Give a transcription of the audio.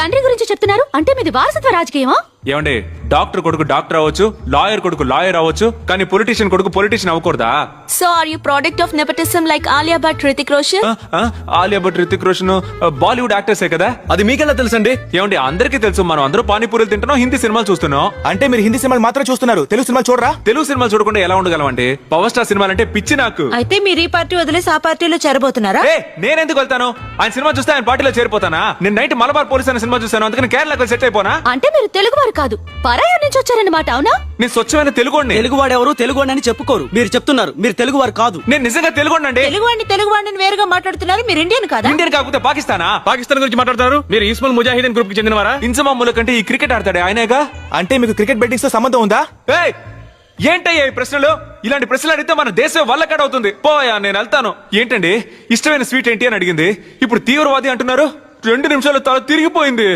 తండ్రి గురించి చెప్తున్నారు అంటే మీది వారసత్వ రాజకీయమా? ఏమండి, డాక్టర్ కొడుకు డాక్టర్ అవ్వచ్చు, లాయర్ కొడుకు లాయర్ అవ్వచ్చు, కానీ పొలిటీషియన్ కొడుకు politician అవ్వకూడదా? So are you product of nepotism like Alia Bhatt, Hrithik Roshan? Alia Bhatt, Hrithik Roshan Bollywood యాక్టర్సే కదా. అది మీకెలా తెలుసండి? ఏమండి, అందరికీ తెలుసు. మనం అందరూ పానీపూరీలు తింటున్నాం, హిందీ సినిమాలు చూస్తున్నాం. అంటే మీరు హిందీ సినిమాలు మాత్రం చూస్తున్నారు, తెలుగు సినిమాలు చూడరా? తెలుగు సినిమాలు చూడకుండా ఎలా ఉండగలమండి? పవర్ స్టార్ సినిమాలు అంటే పిచ్చి నాకు. అయితే మీరు ఈ పార్టీ వదిలేసి ఆ పార్టీలో చేరబోతున్నారా? నేనెందుకు వెళ్తాను? ఆయన సినిమా చూస్తే ఆయన పార్టీలో చేరిపోతానా? నేను నైట్ మలబార్ పోలీస్ అనే సినిమా చూస్తాను, అందుకని కేరళకు సెట్ అయిపోనా? అంటే మీరు తెలుగు వారు కాదు, పరాయి నుంచి వచ్చారన్నమాట, అవునా? నేను స్వచ్ఛమైన తెలుగుని. తెలుగువాడెవరు తెలుగువాడి అని చెప్పుకోరు. మీరు చెప్తున్నారు మీరు తెలుగువారు కాదు. నేను నిజంగా తెలుగుండి. తెలుగువాడిని వేరుగా మాట్లాడుతున్నారు. మీరు ఇండియన్ కాదా? ఇండియన్ కాకపోతే పాకిస్తానా? పాకిస్తాన్ గురించి మాట్లాడతారు. మీరు ఇస్మాల్ ముజాహిదీన్ గ్రూప్ కి చెందినవారా? ఇంజమాముల కంటే ఈ క్రికెట్ ఆడతాడే ఆయనేగా. అంటే మీకు క్రికెట్ బెట్టింగ్స్ తో సంబంధం ఉందా? ఏంటయ్యా ఈ ప్రశ్నలు? ఇలాంటి ప్రశ్నలు అడిగితే మన దేశం వల్లకడవుతుంది. పోయా, నేను వెళ్తాను. ఏంటండి, ఇష్టమైన స్వీట్ ఏంటి అని అడిగింది, ఇప్పుడు తీవ్రవాది అంటున్నారు. 2 నిమిషాలు తల తిరిగిపోయింది.